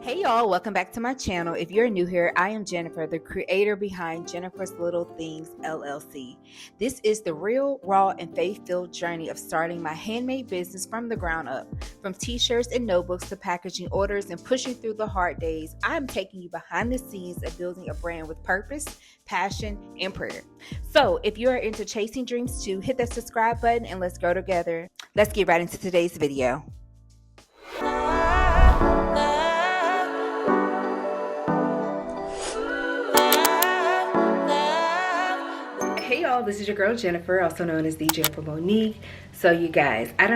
Hey y'all, welcome back to my channel. If you're new here, I am Jennifer, the creator behind Jennifer's Little Things LLC. This is the real, raw, and faith-filled journey of starting my handmade business from the ground up. From t-shirts and notebooks to packaging orders and pushing through the hard days, I'm taking you behind the scenes of building a brand with purpose, passion, and prayer. So if you are into chasing dreams too, hit that subscribe button and let's grow together. Let's get right into today's video. Hey y'all, this is your girl Jennifer, also known as the Jennifer Monique. So you guys, I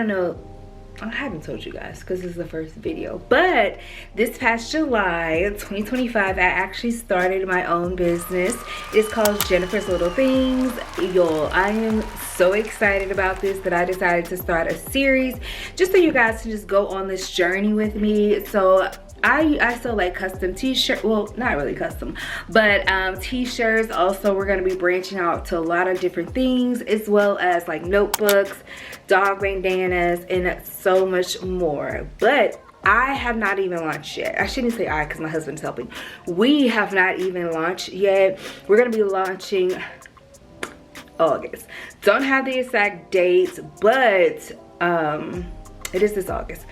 haven't told you guys because this is the first video, but this past July 2025 I actually started my own business. It's called Jennifer's Little Things. Y'all, I am so excited about this that I decided to start a series just so you guys can just go on this journey with me. So I sell like custom t-shirts, well not really custom, but t-shirts. Also we're going to be branching out to a lot of different things, as well as like notebooks, dog bandanas, and so much more. But I have not even launched yet. I shouldn't say I because my husband's helping. We have not even launched yet. We're going to be launching August. Don't have the exact dates, but it is this August.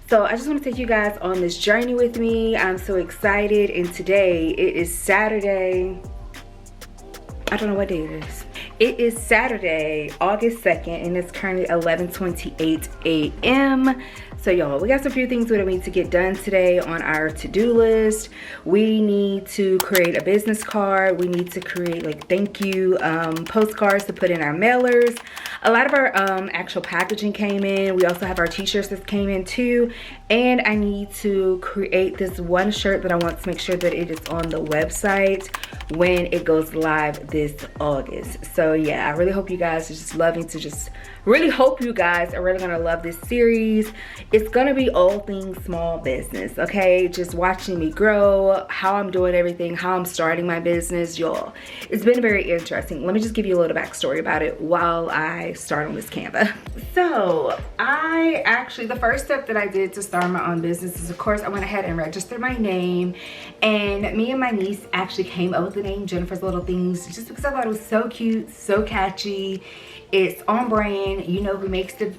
So I just want to take you guys on this journey with me. I'm so excited, and today it is Saturday. I don't know what day it is. It is Saturday, August 2nd, and it's currently 11:28 a.m. So y'all, we got some few things we need to get done today on our to-do list. We need to create a business card. We need to create like thank you postcards to put in our mailers. A lot of our actual packaging came in. We also have our t-shirts that came in too. And I need to create this one shirt that I want to make sure that it is on the website when it goes live this August. So yeah, I really hope you guys are just loving to really hope you guys are really gonna love this series. It's gonna be all things small business, okay? Just watching me grow, how I'm doing everything, how I'm starting my business, y'all. It's been very interesting. Let me just give you a little backstory about it while I start on this Canva. So the first step that I did to start my own business is, of course, I went ahead and registered my name, and me and my niece actually came up with the name Jennifer's Little Things just because I thought it was so cute, so catchy. It's on brand. You know who makes the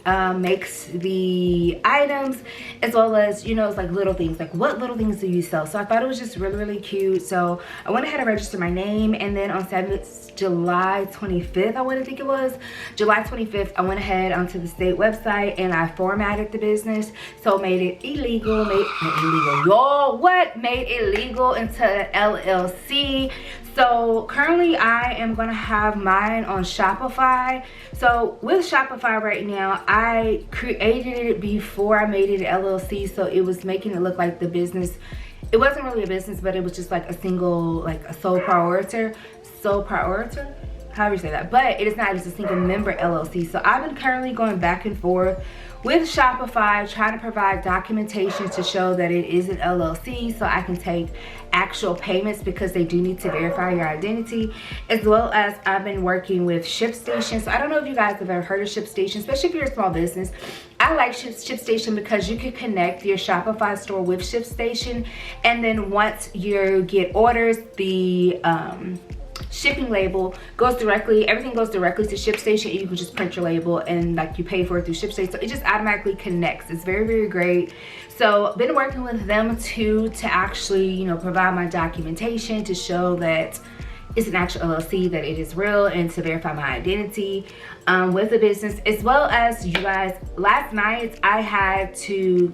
items, as well as, you know, it's like little things, like what little things do you sell? So I thought it was just really, really cute. So I went ahead and registered my name, and then on July 25th, I want to think it was July 25th, I went ahead onto the state website and I formatted the business, so made it illegal, made it legal into LLC. So currently I am gonna have mine on Shopify. So with Shopify right now, I created it before I made it an LLC, so it was making it look like the business. It wasn't really a business, but it was just like a single, like a sole proprietor, however you say that, but it is not, it's a single member LLC. So I've been currently going back and forth with Shopify, trying to provide documentation to show that it is an LLC, so I can take actual payments, because they do need to verify your identity, as well as I've been working with ShipStation. So I don't know if you guys have ever heard of ShipStation, especially if you're a small business. I like ShipStation because you can connect your Shopify store with ShipStation, and then once you get orders, the shipping label goes directly, everything goes directly to ShipStation, and you can just print your label and like you pay for it through ShipStation, so it just automatically connects. It's very, very great. So been working with them too to actually, you know, provide my documentation to show that it's an actual LLC, that it is real, and to verify my identity with the business. As well as, you guys, last night I had to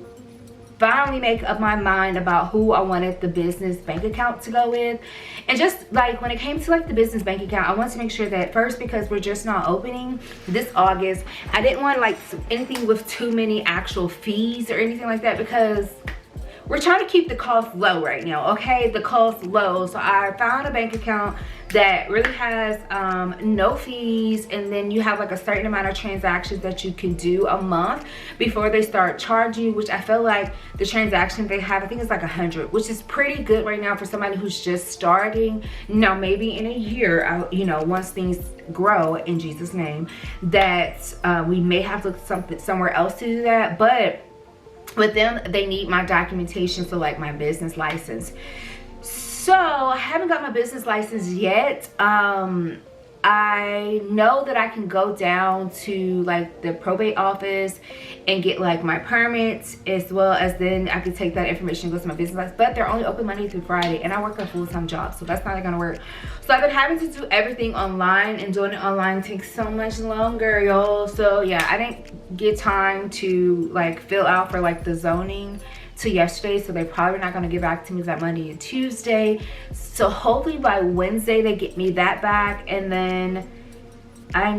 finally make up my mind about who I wanted the business bank account to go with. And just like when it came to like the business bank account, I wanted to make sure that first, because we're just not opening this August, I didn't want like anything with too many actual fees or anything like that, because we're trying to keep the cost low right now, okay? The cost low. So I found a bank account that really has no fees, and then you have like a certain amount of transactions that you can do a month before they start charging you, which I feel like the transaction they have, I think it's like 100, which is pretty good right now for somebody who's just starting. Now maybe in a year, you know, once things grow in Jesus' name, that we may have to look somewhere else to do that. But with them, they need my documentation, so like my business license. So I haven't got my business license yet. I know that I can go down to like the probate office and get like my permits, as well as then I can take that information and go to my business license. But they're only open Monday through Friday, and I work a full-time job, so that's not gonna work. So I've been having to do everything online, and doing it online takes so much longer, y'all. So yeah, I didn't get time to like fill out for like the zoning to yesterday, so they're probably not going to get back to me that Monday and Tuesday. So hopefully by Wednesday they get me that back, and then I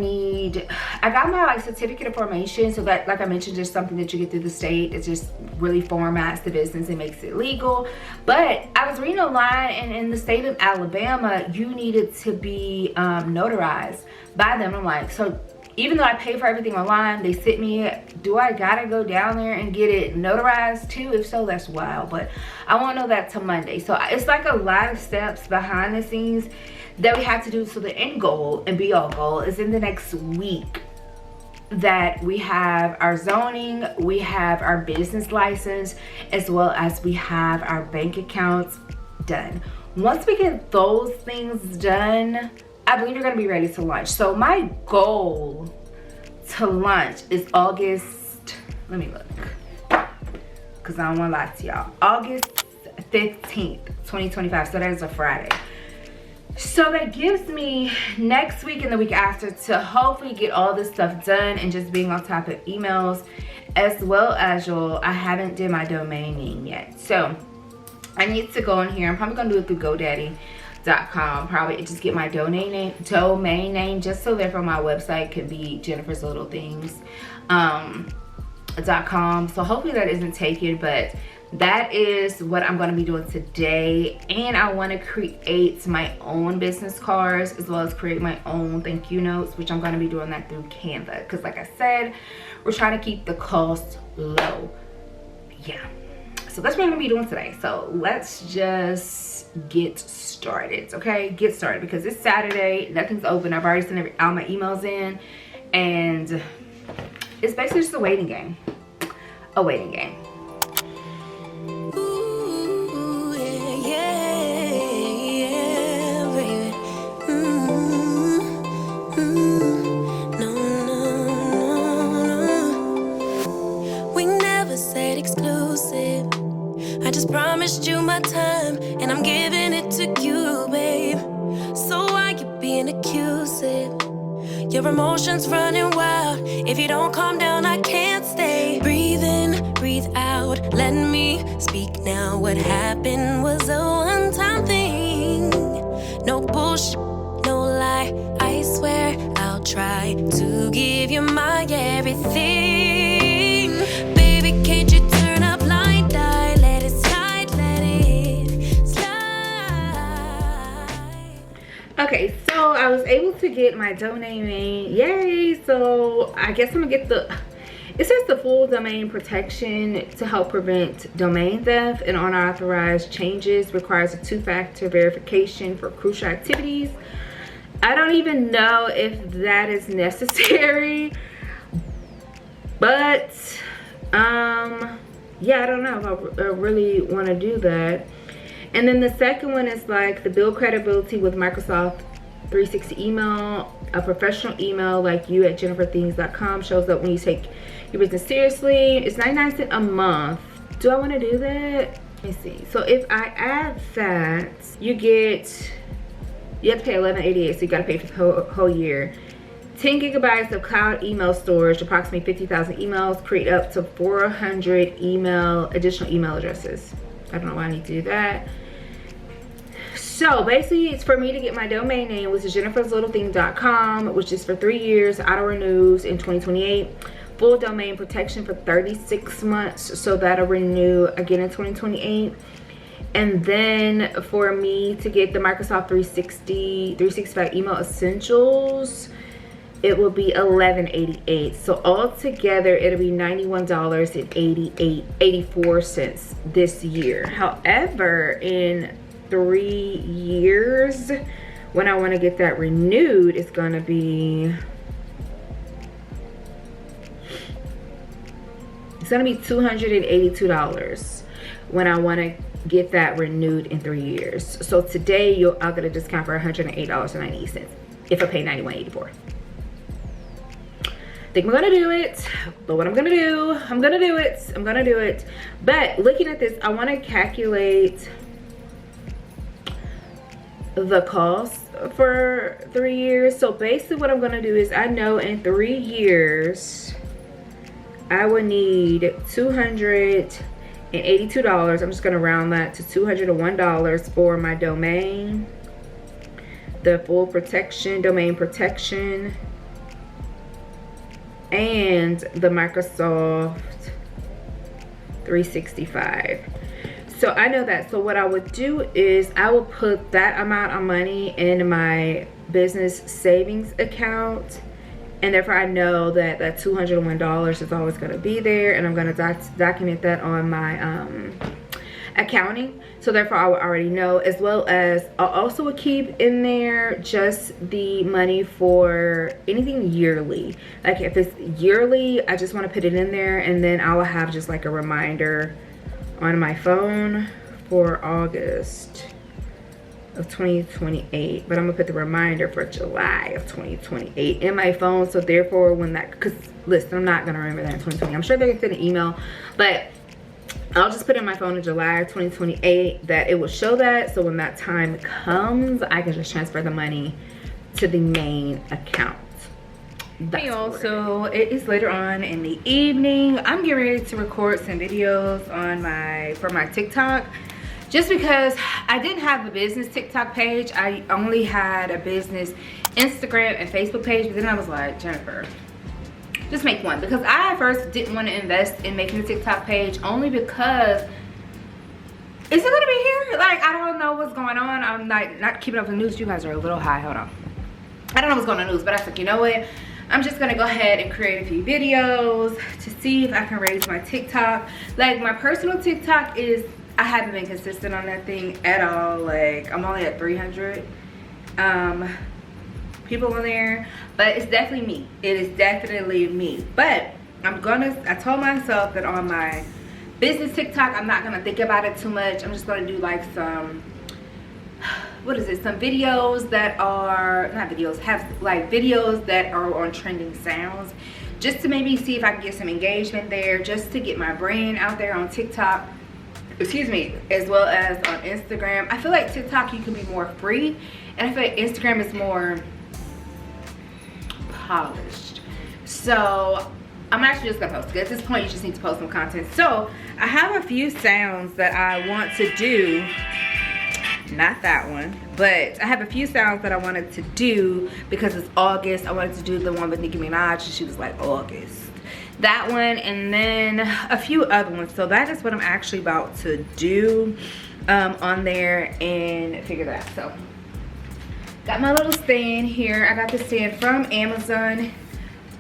got my like certificate of formation, so that, like I mentioned, just something that you get through the state. It just really formats the business and makes it legal. But I was reading online, and in the state of Alabama, you needed to be notarized by them. I'm like, so even though I pay for everything online, they sent me, do I gotta go down there and get it notarized too? If so, that's wild, but I won't know that till Monday. So it's like a lot of steps behind the scenes that we have to do. So the end goal and be all goal is in the next week that we have our zoning, we have our business license, as well as we have our bank accounts done. Once we get those things done, I believe you're gonna be ready to launch. So my goal to launch is August, let me look, because I don't wanna lie to y'all. August 15th, 2025, so that is a Friday. So that gives me next week and the week after to hopefully get all this stuff done and just being on top of emails, as well as I haven't did my domain name yet. So I need to go in here. I'm probably gonna do it through GoDaddy.com. Probably just get my domain name just so that for my website could be Jennifer's Little Things .com. So hopefully that isn't taken, but that is what I'm going to be doing today. And I want to create my own business cards, as well as create my own thank you notes, which I'm going to be doing that through Canva, because like I said, we're trying to keep the cost low. Yeah, so that's what I'm going to be doing today. So let's just get started. Okay, get started, because it's Saturday, nothing's open. I've already sent all my emails in, and it's basically just a waiting game. A waiting game. I just promised you my time, and I'm giving it to you, babe. So why you being accusive? Your emotions running wild. If you don't calm down, I can't stay. Breathe in, breathe out. Let me speak now. What happened was a one-time thing. No bullshit, no lie. I swear I'll try to give you my everything. Baby, can't you turn up blind eye? Let it slide, let it slide. Okay, so I was able to get my domain name. Yay! So I guess I'm gonna get it says the full domain protection to help prevent domain theft and unauthorized changes, requires a two-factor verification for crucial activities. I don't even know if that is necessary, but yeah, I don't know if I really want to do that. And then the second one is like the build credibility with Microsoft 360 email. A professional email like you at jenniferthings.com shows up when you take your business seriously. It's 99 cents a month. Do I want to do that? Let me see. So if I add that, you have to pay $11.88, so you got to pay for the whole year. 10 gigabytes of cloud email storage, approximately 50,000 emails, create up to 400 additional email addresses. I don't know why I need to do that. So basically, it's for me to get my domain name, which is jenniferslittlething.com, which is for 3 years, auto renews in 2028. Full domain protection for 36 months, so that'll renew again in 2028. And then for me to get the Microsoft 365 email essentials, it will be $11.88. So altogether, it'll be $91.84 this year. However, in 3 years, when I want to get that renewed, it's going to be It's gonna be $282 when I want to get that renewed in 3 years. So today I'll get a discount for $108.90 if I pay $91.84. Think I'm gonna do it, but what I'm gonna do it. But looking at this, I want to calculate the cost for 3 years. So basically what I'm gonna do is, I know in 3 years I would need $282. I'm just gonna round that to $201 for my domain, the full protection, domain protection, and the Microsoft 365. So I know that. So what I would do is I will put that amount of money in my business savings account, and therefore I know that that $201 is always going to be there, and I'm going to document that on my accounting. So therefore I would already know, as well as I also would keep in there just the money for anything yearly. Like if it's yearly, I just want to put it in there, and then I will have just like a reminder on my phone for August of 2028, but I'm gonna put the reminder for July of 2028 in my phone. So therefore when that, because listen, I'm not gonna remember that in 2020. I'm sure they can send an email, but I'll just put in my phone in July of 2028 that it will show that. So when that time comes, I can just transfer the money to the main account. Hey y'all, so it is later on in the evening. I'm getting ready to record some videos on for my TikTok, just because I didn't have a business TikTok page. I only had a business Instagram and Facebook page, but then I was like, Jennifer, just make one, because I at first didn't want to invest in making a TikTok page, only because is it gonna be here? Like, I don't know what's going on. I'm like not keeping up with the news. You guys are a little high. Hold on. I don't know what's going on in the news, but I was like, you know what? I'm just gonna go ahead and create a few videos to see if I can raise my TikTok. Like my personal TikTok is, I haven't been consistent on that thing at all. Like I'm only at 300 people on there, but it's definitely me. It is definitely me. But I told myself that on my business TikTok, I'm not gonna think about it too much. I'm just gonna do like some, some videos that are not videos, have like videos that are on trending sounds, just to maybe see if I can get some engagement there, just to get my brand out there on TikTok, excuse me, as well as on Instagram. I feel like TikTok you can be more free, and I feel like Instagram is more polished. So I'm actually just gonna post it. At this point you just need to post some content. So I have a few sounds that I want to do. Not that one, but I have a few sounds that I wanted to do because it's August. I wanted to do the one with Nicki Minaj, and she was like, August. That one, and then a few other ones. So that is what I'm actually about to do on there and figure that out. So got my little stand here. I got this stand from Amazon.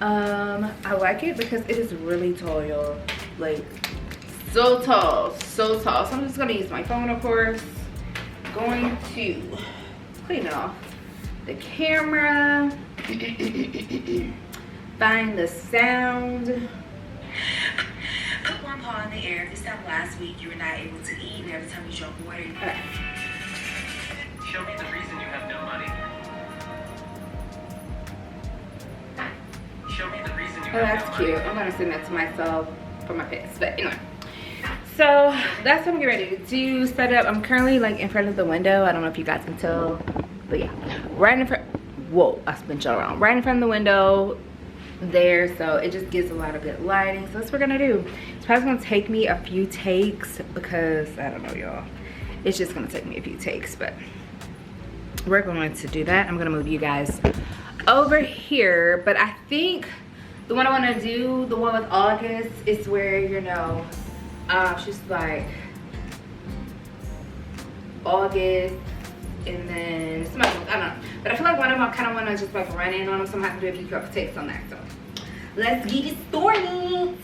I like it because it is really tall, y'all. Like so tall, so tall. So I'm just gonna use my phone, of course. Going to clean off the camera, find the sound. Put one paw in the air. This time last week you were not able to eat, and every time you drank water you Show me the reason you have no money. Show me the reason you have no money. Oh, that's cute. I'm gonna send that to myself for my pets. But anyway. So that's what I'm getting ready to do, set up. I'm currently like in front of the window. I don't know if you guys can tell, but yeah, right in front. Whoa, I spun y'all around. Right in front of the window there, so it just gives a lot of good lighting. So that's what we're gonna do. It's probably gonna take me a few takes because I don't know, y'all. It's just gonna take me a few takes, but we're going to do that. I'm gonna move you guys over here, but I think the one I want to do, the one with August, is where, you know, she's like August, and then some other ones, I don't know, but I feel like one of them I kind of want to just like run in on them, so I'm gonna have to do a few couple takes on that. So let's get it started.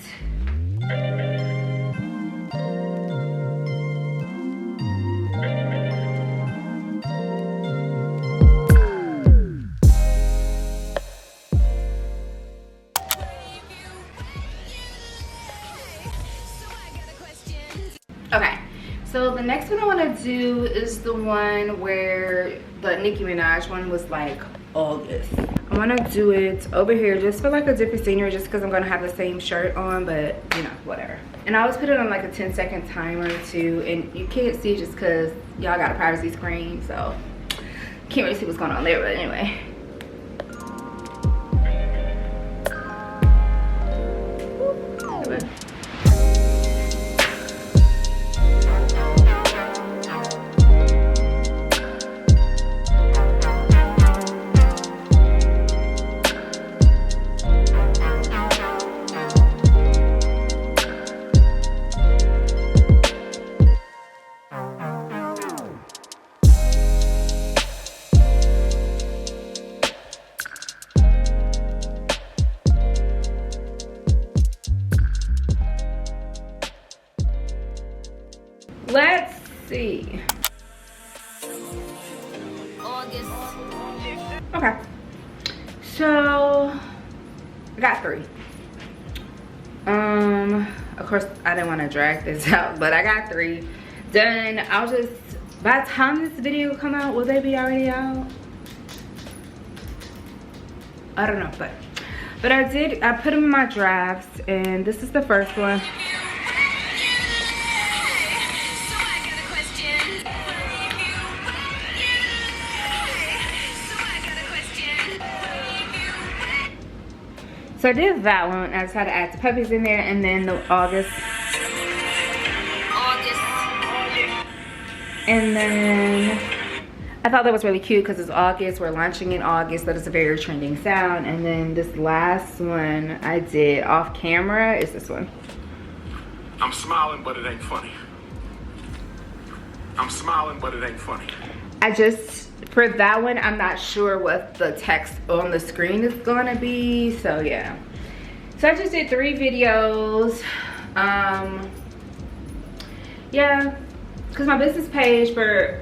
one I want to do is the one where the Nicki Minaj one was like August. I want to do it over here just for like a different scenery, just because I'm going to have the same shirt on, but you know, whatever. And I always put it on like a 10-second timer too, and you can't see just because y'all got a privacy screen, so can't really see what's going on there, but anyway. Let's see. August. Okay. So I got 3. Of course I didn't want to drag this out, but I got 3 done. I'll just, by the time this video come out, will they be already out? I don't know, but I put them in my drafts, and this is the first one. So I did that one. I just had to add the puppies in there, and then the August. And then I thought that was really cute because it's August. We're launching in August. That is a very trending sound. And then this last one I did off camera is this one. I'm smiling, but it ain't funny. I'm smiling, but it ain't funny. For that one, I'm not sure what the text on the screen is gonna be, so yeah. So I just did 3 videos. Yeah, because my business page for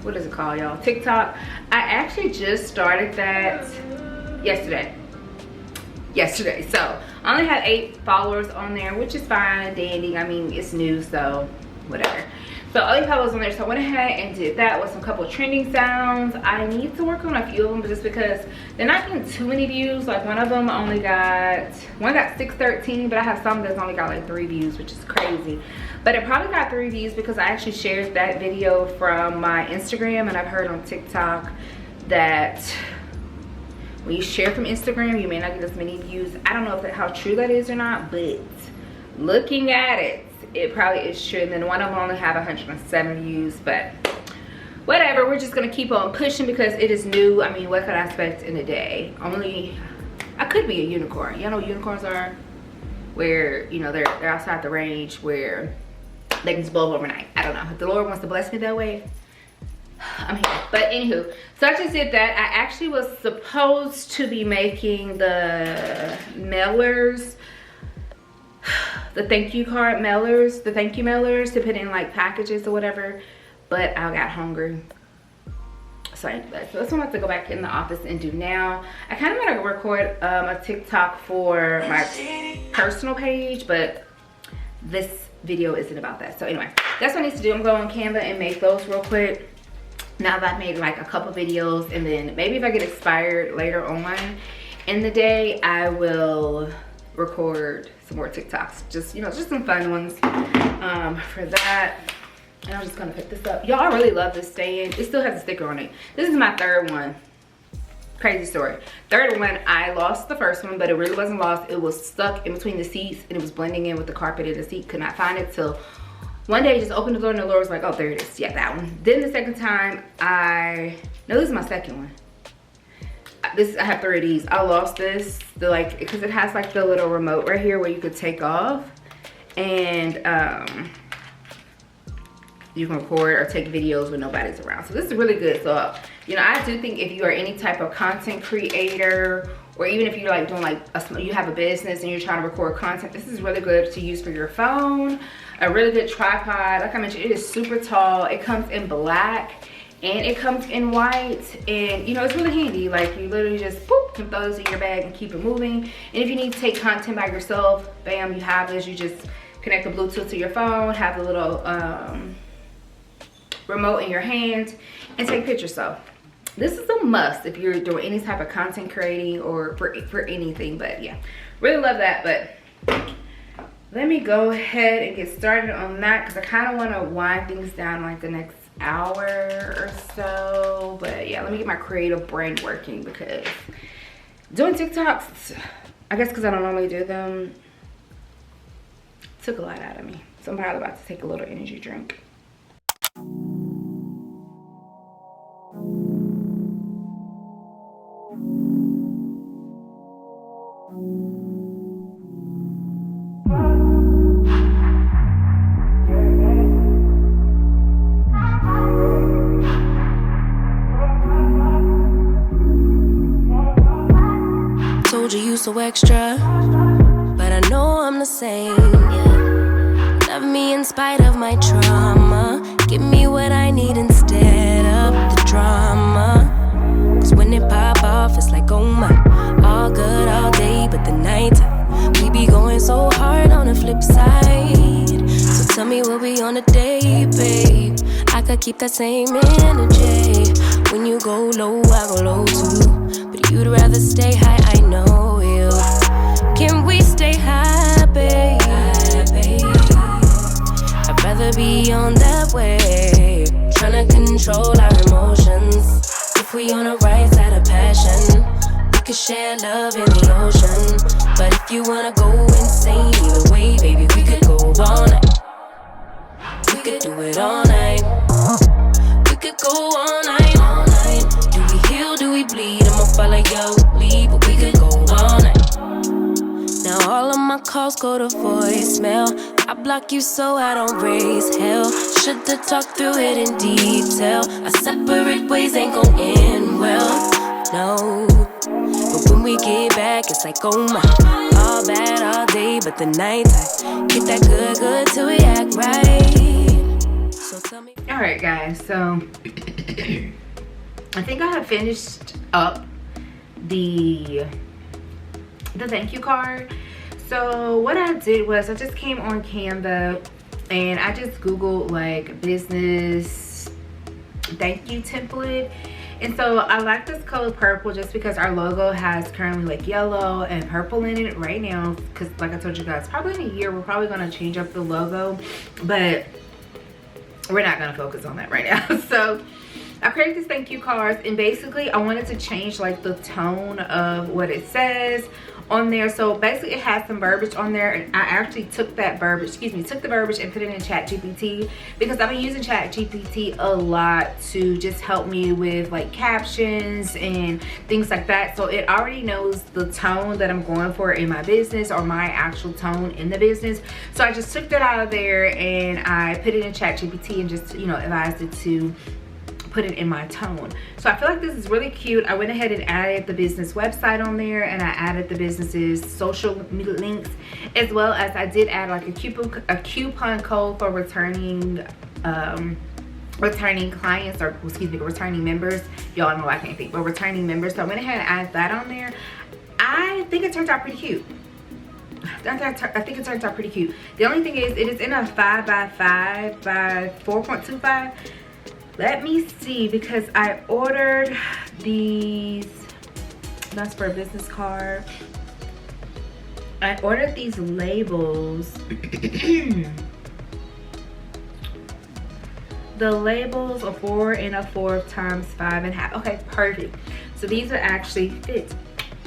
what is it called, y'all? TikTok. I actually just started that yesterday. So I only had 8 followers on there, which is fine and dandy. I mean, it's new, so whatever. So all these followers on there, so I went ahead and did that with some couple of trending sounds. I need to work on a few of them just because they're not getting too many views. Like one of them one got 613, but I have some that's only got like 3 views, which is crazy. But it probably got 3 views because I actually shared that video from my Instagram, and I've heard on TikTok that when you share from Instagram, you may not get as many views. I don't know how true that is or not, but looking at it, it probably is true. And then one of them only have 107 views, but whatever, we're just gonna keep on pushing because it is new. I mean, what could I expect in a day? I could be a unicorn. Y'all know what unicorns are? Where, you know, they're outside the range where they can just blow up overnight. I don't know. If the Lord wants to bless me that way, I'm here. But anywho, so I just did that. I actually was supposed to be making the mailers, the thank you card mailers, the thank you mailers to put in like packages or whatever, but I got hungry, so I didn't do that. So that's what I'm about to go back in the office and do now. I kind of want to record a TikTok for my personal page, but this video isn't about that. So anyway, that's what I need to do. I'm going on Canva and make those real quick. Now that I've made like a couple videos, and then maybe if I get inspired later on in the day, I will record some more TikToks, just, you know, just some fun ones for that. And I'm just gonna pick this up. Y'all, I really love this stand. It still has a sticker on it. This is my 3rd one. Crazy story. 3rd one, I lost the 1st one, but it really wasn't lost. It was stuck in between the seats, and it was blending in with the carpet in the seat. Could not find it till one day I just opened the door and the Lord was like, oh, there it is. Yeah, that one. Then the 2nd time, no, this is my 2nd one. I have 3 of these. I lost this, because it has like the little remote right here where you could take off, and you can record or take videos when nobody's around. So this is really good. So, you know, I do think if you are any type of content creator, or even if you're like doing like you have a business and you're trying to record content, this is really good to use for your phone. A really good tripod. Like I mentioned, it is super tall. It comes in black and it comes in white, and you know, it's really handy. Like you literally just boop, can throw this in your bag and keep it moving. And if you need to take content by yourself, bam, you have this. You just connect the Bluetooth to your phone, have the little remote in your hand, and take pictures. So this is a must if you're doing any type of content creating or for anything. But yeah, really love that. But let me go ahead and get started on that because I kind of want to wind things down like the next hour or so. But yeah, let me get my creative brain working because doing TikToks, I guess because I don't normally do them, took a lot out of me. So I'm probably about to take a little energy drink. Told you so extra, but I know I'm the same, yeah. Love me in spite of my trauma. Give me what I need instead of the drama. Cause when it pop off, it's like, oh my. All good all day, but the night we be going so hard on the flip side. So tell me what we on a day, babe. I could keep that same energy. When you go low, I go low too. But you'd rather stay high, I know you. Can we stay high, babe? I'd rather be on that wave. Tryna control our emotions. If we on the right side of passion, we could share love in the ocean. But if you wanna go insane either way, baby, we could go all night. We could do it all night. We could go all night, all night. Do we heal, do we bleed? I'ma follow your lead, but we could go all night. Now all of my calls go to voicemail. I block you so I don't raise hell. Should've talked through it in detail. Our separate ways ain't gon' end well, no. But when we get back, it's like, oh my. All bad all day, but the night I get that good, good till we act right. So tell me. Alright guys, so I think I have finished up the thank you card. So what I did was I just came on Canva and I just googled like business thank you template. And so I like this color purple just because our logo has currently like yellow and purple in it right now, because like I told you guys, probably in a year we're probably going to change up the logo, but we're not going to focus on that right now. So I created these thank you cards, and basically I wanted to change like the tone of what it says on there. So basically it has some verbiage on there, and I actually took that verbiage, took the verbiage and put it in ChatGPT because I've been using ChatGPT a lot to just help me with like captions and things like that. So it already knows the tone that I'm going for in my business, or my actual tone in the business. So I just took that out of there and I put it in ChatGPT and just, you know, advised it to put it in my tone. So I feel like this is really cute. I went ahead and added the business website on there, and I added the business's social links, as well as I did add like a coupon code for returning clients, or excuse me, returning members. Y'all know I can't think, but returning members. So I went ahead and added that on there. I think it turned out pretty cute. I think it turns out pretty cute. The only thing is it is in a 5x5 by 4.25. Let me see, because I ordered these, that's for a business card. I ordered these labels. The labels are 4 1/4 times 5 1/2. Okay, perfect. So these will actually fit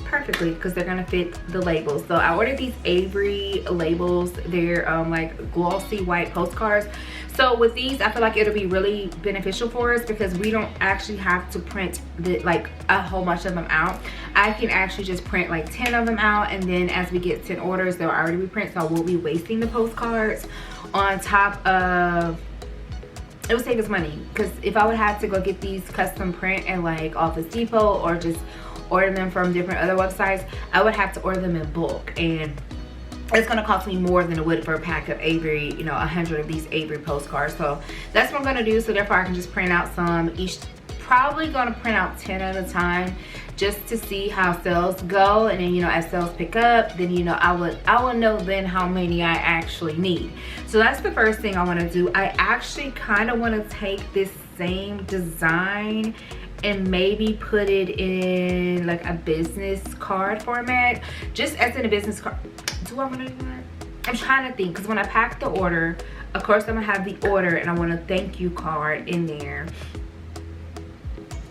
perfectly because they're gonna fit the labels. So I ordered these Avery labels. They're like glossy white postcards. So with these, I feel like it'll be really beneficial for us because we don't actually have to print like a whole bunch of them out. I can actually just print like 10 of them out, and then as we get 10 orders, they'll already be printed, so I won't be wasting the postcards. On top of, it would save us money, because if I would have to go get these custom print at like Office Depot or just order them from different other websites, I would have to order them in bulk, and it's gonna cost me more than it would for a pack of Avery, you know, 100 of these Avery postcards. So that's what I'm gonna do. So therefore I can just print out some each, probably gonna print out 10 at a time, just to see how sales go, and then, you know, as sales pick up, then, you know, I will know then how many I actually need. So that's the first thing I want to do. I actually kind of want to take this same design and maybe put it in like a business card format, just as in a business card. Do I want to do that? I'm trying to think, because when I pack the order, of course I'm gonna have the order and I want a thank you card in there.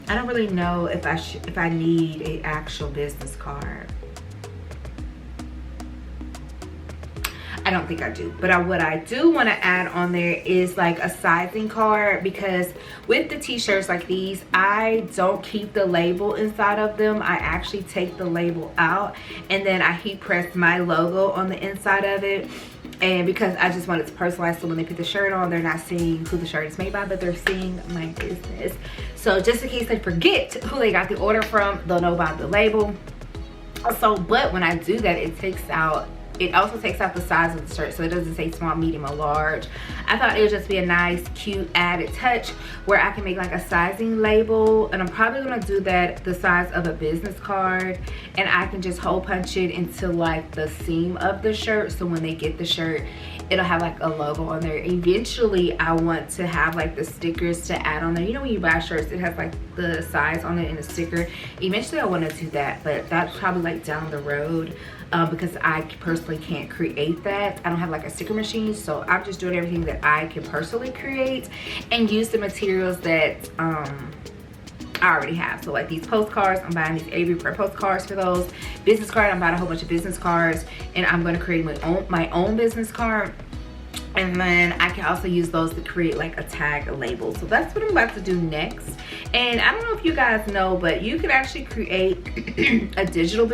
I don't really know if I need an actual business card. I don't think I do, but what I do want to add on there is like a sizing card, because with the t-shirts like these, I don't keep the label inside of them. I actually take the label out and then I heat press my logo on the inside of it. And because I just want it to personalize, so when they put the shirt on, they're not seeing who the shirt is made by, but they're seeing my business. So just in case they forget who they got the order from, they'll know about the label. So, but when I do that, it also takes out the size of the shirt, so it doesn't say small, medium, or large. I thought it would just be a nice, cute added touch where I can make like a sizing label, and I'm probably gonna do that the size of a business card, and I can just hole punch it into like the seam of the shirt, so when they get the shirt, it'll have like a logo on there. Eventually, I want to have like the stickers to add on there. You know, when you buy shirts, it has like the size on it and a sticker. Eventually, I want to do that, but that's probably like down the road. Because I personally can't create that. I don't have like a sticker machine, so I'm just doing everything that I can personally create and use the materials that I already have. So like these postcards, I'm buying these Avery Prep postcards for those. Business card, I'm buying a whole bunch of business cards, and I'm going to create my own business card. And then I can also use those to create like a tag, a label. So that's what I'm about to do next. And I don't know if you guys know, but you can actually create a digital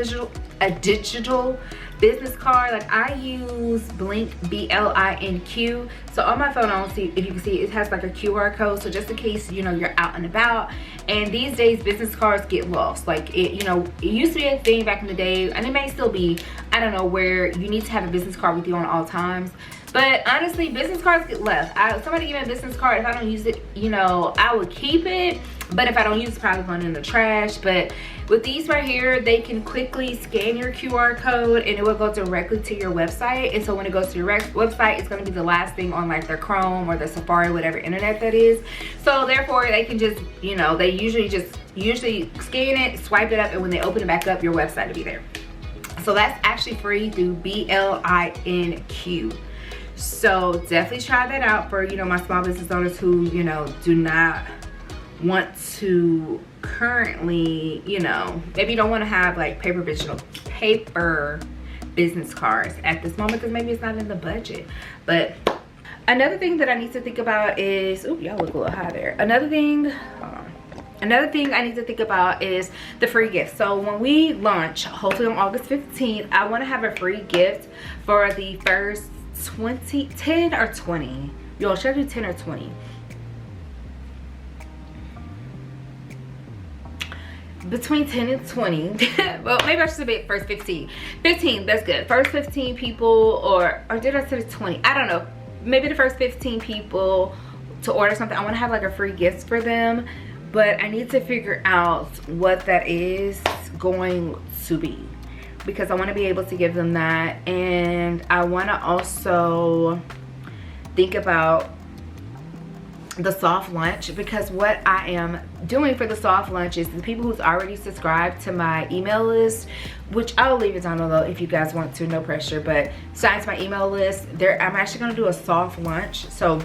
business card. Like I use Blink, BLINQ. So on my phone, I don't see if you can see it has like a QR code. So just in case, you know, you're out and about, and these days business cards get lost. Like it, you know, it used to be a thing back in the day, and it may still be, I don't know, where you need to have a business card with you on all times. But honestly, business cards get left. Somebody give me a business card, if I don't use it, you know, I would keep it. But if I don't use it, it's probably going in the trash. But with these right here, they can quickly scan your QR code and it will go directly to your website. And so when it goes to your website, it's going to be the last thing on like their Chrome or their Safari, whatever internet that is. So therefore, they can just, you know, they usually scan it, swipe it up, and when they open it back up, your website will be there. So that's actually free through BLINQ. So definitely try that out for, you know, my small business owners who, you know, do not want to currently, you know, maybe you don't want to have like paper business cards at this moment because maybe it's not in the budget. But another thing that I need to think about is, oh, y'all look a little high there. Another thing I need to think about is the free gift. So when we launch, hopefully on August 15th, I want to have a free gift for the first 10 or 20. Yo, should I do 10 or 20? Between 10 and 20. Well, maybe I should say first 15. 15, that's good. First 15 people, or did I say 20? I don't know. Maybe the first 15 people to order something. I want to have like a free gift for them, but I need to figure out what that is going to be, because I want to be able to give them that. And I want to also think about the soft lunch, because what I am doing for the soft lunch is the people who's already subscribed to my email list, which I'll leave it down below if you guys want to, no pressure, but besides my email list, I'm actually going to do a soft lunch. So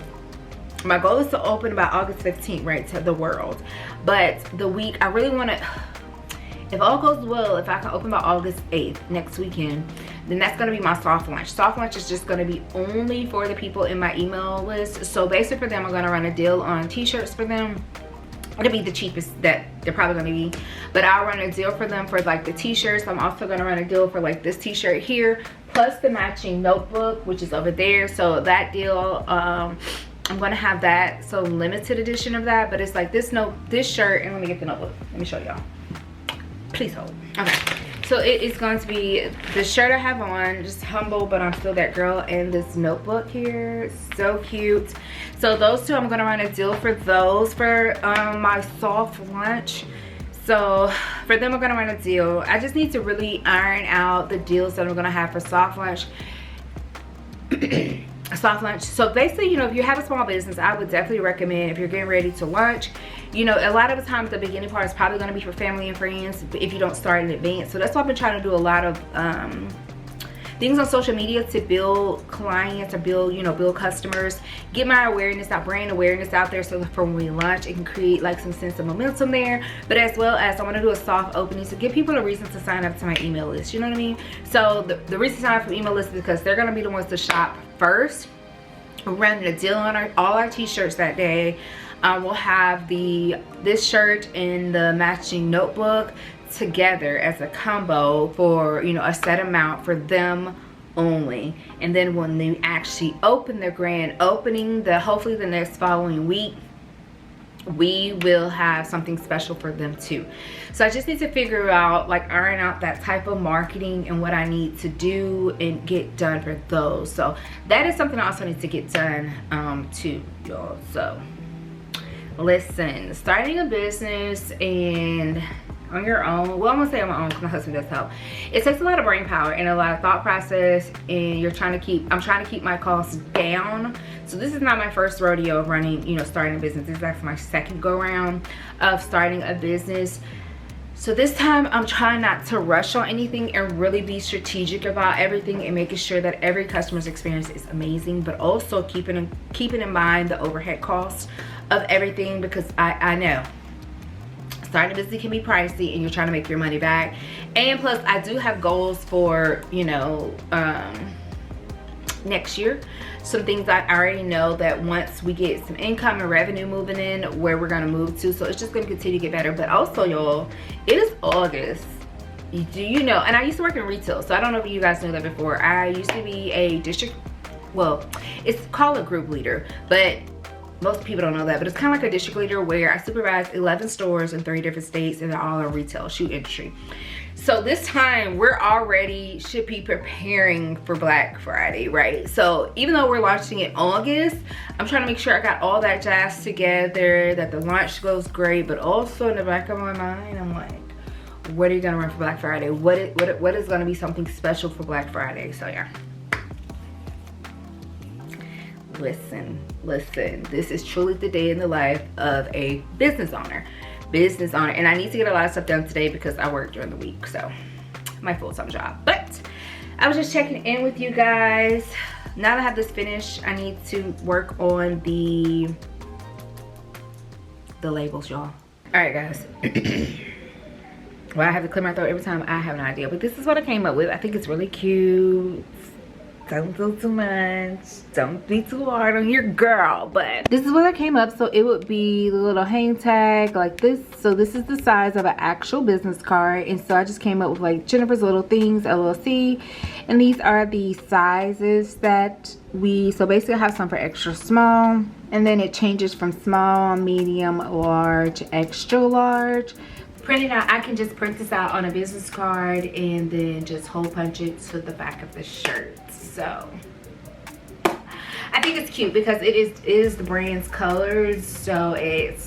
my goal is to open by August 15th, right, to the world. But the week, I really want to, if all goes well, if I can open by August 8th, next weekend, then that's going to be my soft launch. Soft launch is just going to be only for the people in my email list. So basically for them, I'm going to run a deal on t-shirts for them. It'll be the cheapest that they're probably going to be. But I'll run a deal for them for like the t-shirts. I'm also going to run a deal for like this t-shirt here, plus the matching notebook, which is over there. So that deal, I'm going to have that. So limited edition of that. But it's like this shirt, and let me get the notebook. Let me show y'all. Please hold. Okay, so it is going to be the shirt I have on, just humble, but I'm still that girl, and this notebook here, so cute. So those two, I'm going to run a deal for those for my soft lunch. So for them, I'm gonna run a deal. I just need to really iron out the deals that I'm gonna have for soft launch. Soft launch. So basically, you know, if you have a small business, I would definitely recommend, if you're getting ready to launch, you know, a lot of the times the beginning part is probably going to be for family and friends if you don't start in advance. So that's why I've been trying to do a lot of things on social media to build clients or build, you know, build customers, get my awareness out, brand awareness out there, so that for when we launch, it can create like some sense of momentum there. But as well as I want to do a soft opening to give people a reason to sign up to my email list, you know what I mean? So the reason to sign up for email list is because they're going to be the ones to shop first. We're running a deal on all our t-shirts that day. We'll have this shirt and the matching notebook together as a combo for, you know, a set amount for them only. And then when they actually open their grand opening, hopefully the next following week, we will have something special for them too. So I just need to figure out, like, iron out that type of marketing and what I need to do and get done for those. So that is something I also need to get done too, y'all. So listen, starting a business and on your own, well, I'm gonna say on my own because my husband does help. It takes a lot of brain power and a lot of thought process, and I'm trying to keep my costs down. So this is not my first rodeo of running, you know, starting a business. This is actually my second go around of starting a business. So this time I'm trying not to rush on anything and really be strategic about everything and making sure that every customer's experience is amazing, but also keeping in mind the overhead costs of everything, because I know starting a business can be pricey and you're trying to make your money back. And plus I do have goals for, you know, next year. Some things I already know that once we get some income and revenue moving in, where we're gonna move to. So it's just gonna continue to get better. But also, y'all, it is August. Do you know, and I used to work in retail, so I don't know if you guys knew that before. I used to be a district, well, it's called a group leader, but most people don't know that, but it's kind of like a district leader where I supervise 11 stores in 3 different states, and they're all in retail shoe industry. So this time should be preparing for Black Friday, right? So even though we're launching in August, I'm trying to make sure I got all that jazz together, that the launch goes great, but also in the back of my mind, I'm like, what are you gonna run for Black Friday? What is gonna be something special for Black Friday? So yeah. Listen, this is truly the day in the life of a business owner, and I need to get a lot of stuff done today because I work during the week, so my full-time job. But I was just checking in with you guys. Now that I have this finished, I need to work on the labels, y'all. All right, guys. Well, I have to clear my throat every time. I have an idea, but this is what I came up with. I think it's really cute. Don't do too much, don't be too hard on your girl, but this is what I came up. So it would be the little hang tag like this. So this is the size of an actual business card, and so I just came up with like Jennifer's Little Things LLC, and these are the sizes that so basically I have some for extra small, and then it changes from small, medium, large, extra large. Printing out, I can just print this out on a business card and then just hole punch it to the back of the shirt. So I think it's cute because it is the brand's colors, so it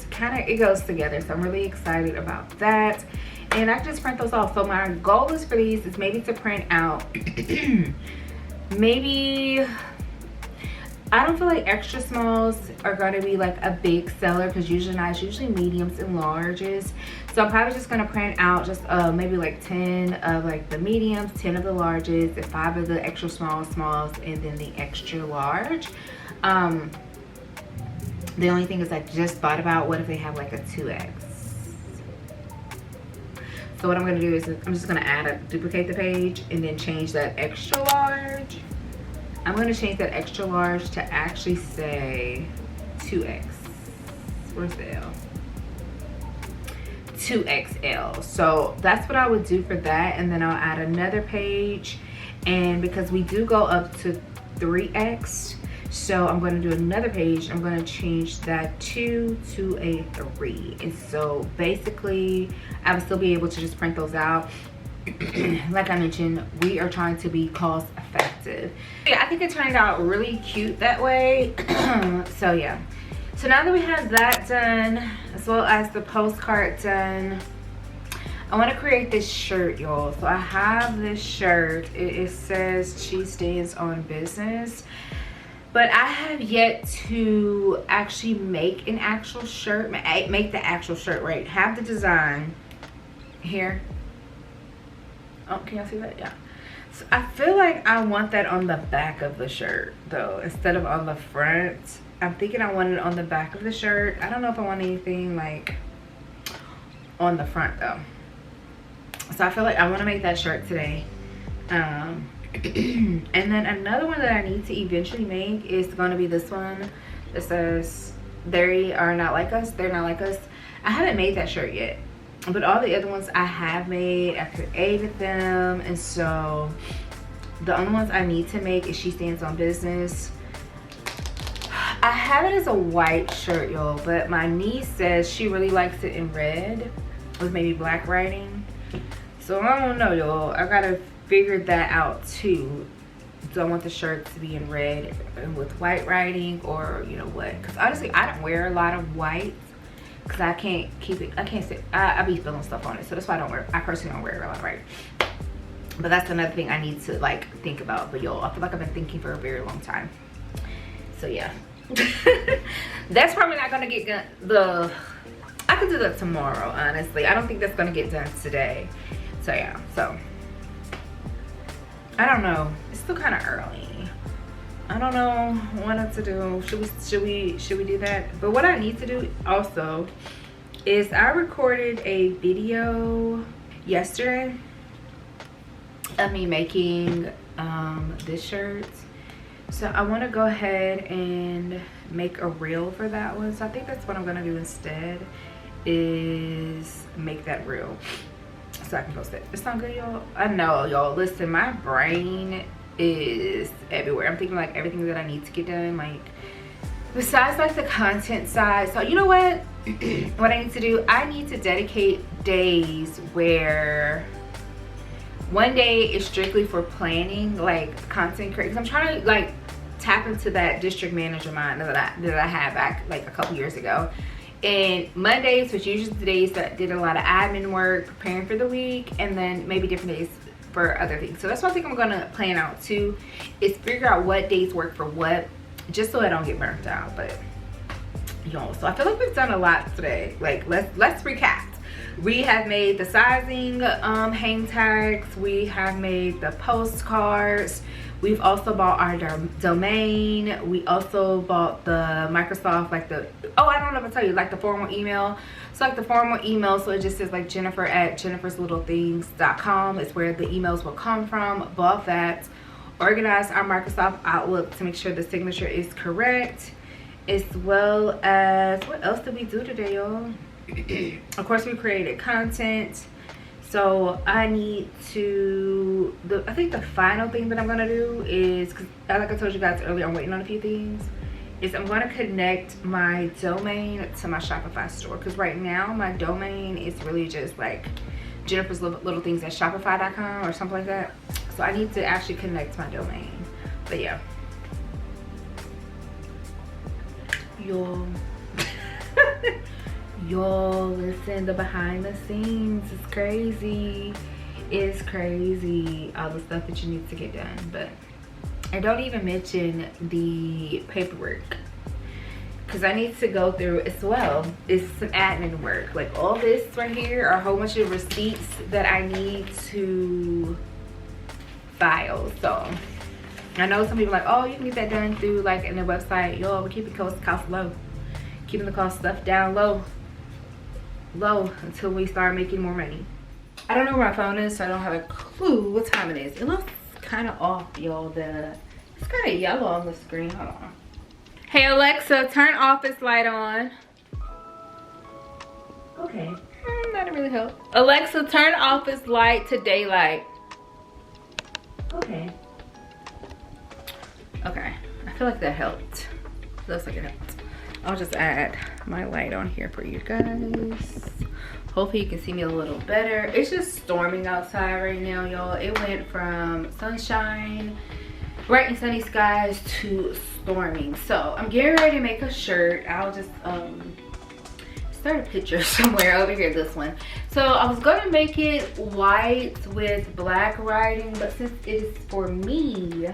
goes together. So I'm really excited about that, and I can just print those off. So my goal is for these is maybe to print out maybe, I don't feel like extra smalls are going to be like a big seller because usually mediums and larges. So I'm probably just going to print out just maybe like 10 of like the mediums, 10 of the larges, and 5 of the extra smalls, and then the extra large. The only thing is I just thought about what if they have like a 2X. So what I'm going to do is I'm just going to duplicate the page and then change that extra large. I'm going to change that extra large to actually say 2X. Where's the L? 2XL. So that's what I would do for that, and then I'll add another page, and because we do go up to 3X, so I'm going to do another page. I'm going to change that to a 3, and so basically I would still be able to just print those out. Like I mentioned, we are trying to be cost effective. Yeah, I think it turned out really cute that way. So yeah, so now that we have that done, as well as the postcard done, I want to create this shirt, y'all. So I have this shirt. It says she stands on business, but I have yet to actually make an actual shirt, make the actual shirt, right? Have the design here. Oh, can y'all see that? Yeah. So I feel like I want that on the back of the shirt though, instead of on the front. I'm thinking I want it on the back of the shirt. I don't know if I want anything like on the front though. So I feel like I want to make that shirt today. And then another one that I need to eventually make is going to be this one that says they are not like us, they're not like us. I haven't made that shirt yet, but all the other ones I have made. I created them, and so the only ones I need to make is she stands on business. I have it as a white shirt, y'all, but my niece says she really likes it in red with maybe black writing. So I don't know, y'all. I gotta figure that out too. Do I want the shirt to be in red and with white writing, or you know what? Because honestly, I don't wear a lot of white because I can't keep it. I can't sit. I be spilling stuff on it, so that's why I don't wear. I personally don't wear a lot of white. But that's another thing I need to like think about. But y'all, I feel like I've been thinking for a very long time. So yeah, that's probably not gonna get done. I could do that tomorrow. Honestly, I don't think that's gonna get done today. So yeah, so I don't know. It's still kind of early. I don't know what to do. Should we do that? But what I need to do also is I recorded a video yesterday of me making this shirt. So I want to go ahead and make a reel for that one. So I think that's what I'm gonna do instead, is make that reel so I can post it. It sound good, y'all? I know, y'all. Listen, my brain is everywhere. I'm thinking like everything that I need to get done, like besides like the content side. So you know what? What I need to do, I need to dedicate days where one day is strictly for planning, like content creation. I'm trying to like tap into that district manager mind that I had back like a couple years ago. And Mondays, which usually the days that I did a lot of admin work, preparing for the week, and then maybe different days for other things. So that's what I think I'm gonna plan out too, is figure out what days work for what, just so I don't get burnt out. But y'all, so I feel like we've done a lot today. Like let's recap. We have made the sizing hang tags, we have made the postcards, we've also bought our domain, we also bought the Microsoft, like the, oh, I don't know if I tell you, like the formal email. So like the formal email, so it just says like Jennifer@jenniferslittlethings.com is where the emails will come from. Bought that. Organized our Microsoft Outlook to make sure the signature is correct, as well as, what else did we do today, y'all? Of course, we created content. So I need to, I think the final thing that I'm gonna do is, cause like I told you guys earlier, I'm waiting on a few things, is I'm gonna connect my domain to my Shopify store. Cause right now my domain is really just like Jennifer's Little Things at Shopify.com or something like that. So I need to actually connect my domain. But yeah, y'all listen, the behind the scenes is crazy. It's crazy, all the stuff that you need to get done. But I don't even mention the paperwork, because I need to go through as well. It's some admin work. Like all this right here are a whole bunch of receipts that I need to file. So I know some people are like, oh, you can get that done through like in the website. Y'all, we're keeping cost low, keeping the cost stuff down low until we start making more money. I don't know where my phone is, so I don't have a clue what time it is. It looks kind of off, y'all. It's kind of yellow on the screen. Hold on. Hey Alexa, turn office light on. Okay. That'll really help. Alexa, turn office light to daylight. Okay. Okay. I feel like that helped. Looks like it helped. I'll just add my light on here for you guys. Hopefully you can see me a little better. It's just storming outside right now, y'all. It went from sunshine, bright and sunny skies, to storming. So I'm getting ready to make a shirt. I'll just insert a picture somewhere over here, this one. So I was gonna make it white with black writing, but since it is for me,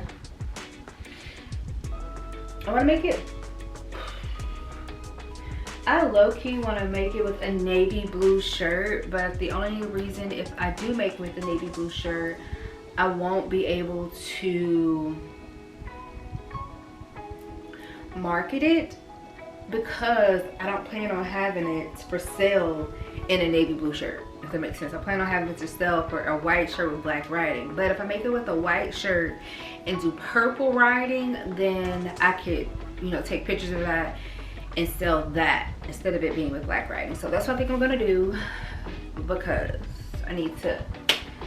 I wanna make it, I low-key want to make it with a navy blue shirt, but the only reason if I do make it with a navy blue shirt, I won't be able to market it because I don't plan on having it for sale in a navy blue shirt, if that makes sense. I plan on having it to sell for a white shirt with black writing, but if I make it with a white shirt and do purple writing, then I could, you know, take pictures of that and sell that instead of it being with black writing. So that's what I think I'm gonna do because I need to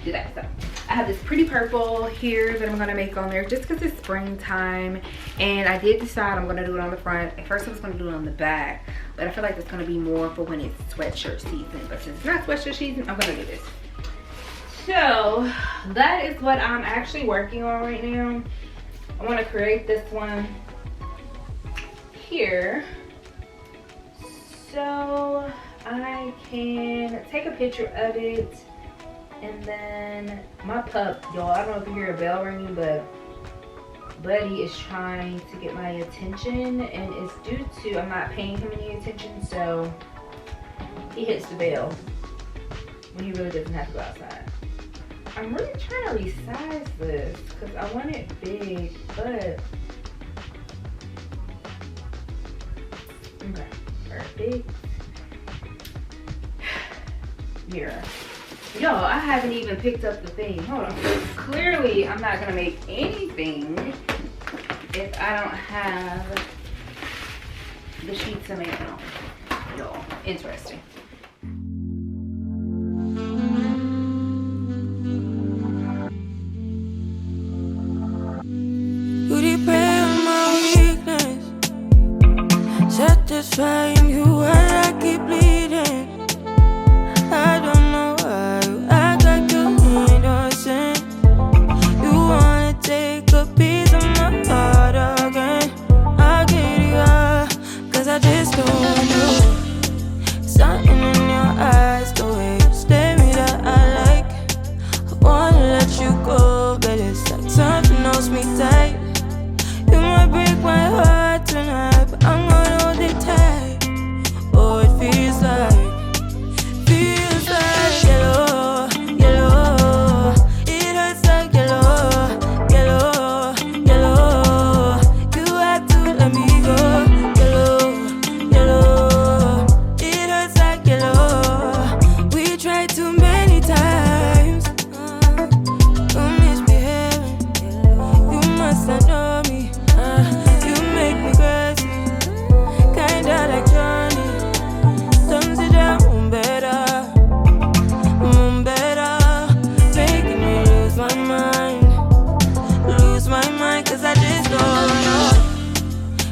do that. So I have this pretty purple here that I'm gonna make on there just because it's springtime, and I did decide I'm gonna do it on the front. At first I was gonna do it on the back, but I feel like it's gonna be more for when it's sweatshirt season, but since it's not sweatshirt season, I'm gonna do this. So that is what I'm actually working on right now. I want to create this one here so I can take a picture of it. And then my pup, y'all, I don't know if you hear a bell ringing, but Buddy is trying to get my attention, and it's due to I'm not paying him any attention, so he hits the bell when he really doesn't have to go outside. I'm really trying to resize this because I want it big, but okay, perfect. Here. Yo, I haven't even picked up the thing. Hold on. Clearly, I'm not gonna make anything if I don't have the sheets to make it on. Yo, interesting. You prey on my weakness, satisfying you while I keep bleeding. I don't know why you act like you're innocent. You wanna take a piece of my heart again. I'll get you out, 'cause I just don't know. Something in your eyes, the way you stare me that I like. I wanna let you go, but it's like something holds me tight. You might break my heart tonight, but I'm gonna hold it tight. Oh, it feels like yellow, yellow. It hurts like yellow, yellow, yellow. You have to let me go. Yellow, yellow. It hurts like yellow. We tried too many times. You're misbehaving. You must not know me. You make me crazy, kinda like Johnny. Don't sit down better. Cause I just don't know.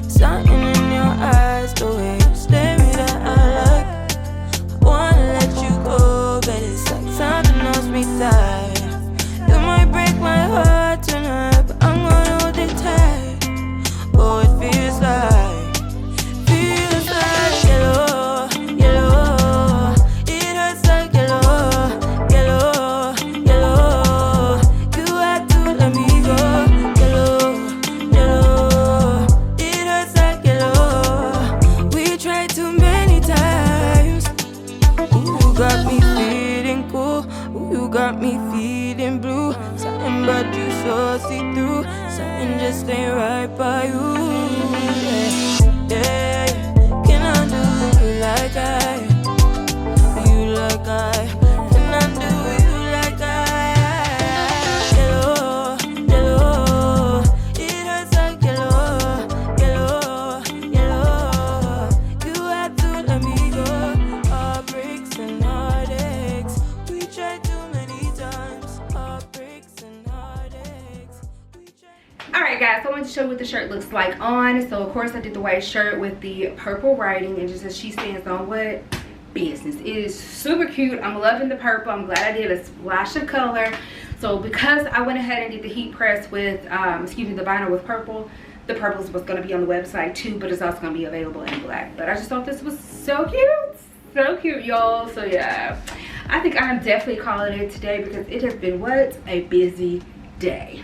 Something in your eyes, the way you stare me that I like. I wanna let you go, but it's like something holds me tight. You might break my heart tonight, but I'm gonna hold it tight. Oh, it feels like yellow, yellow. It hurts like yellow, yellow, yellow. You had to let me go. Got me feeling blue. Something about you so see-through. Something just ain't right by you. Yeah, yeah. Can I do you like I? You like I? Can I do you like I? Yellow, yellow. It hurts like yellow, yellow, yellow. You had to let me go. Heartbreaks and heartaches. We tried to. Alright guys, so I wanted to show you what the shirt looks like on. So of course I did the white shirt with the purple writing, and just as she stands on what business. It is super cute. I'm loving the purple. I'm glad I did a splash of color. So because I went ahead and did the heat press with the vinyl with purple, the purple was going to be on the website too, but it's also going to be available in black. But I just thought this was so cute. So cute, y'all. So yeah, I think I'm definitely calling it today because it has been what, a busy day.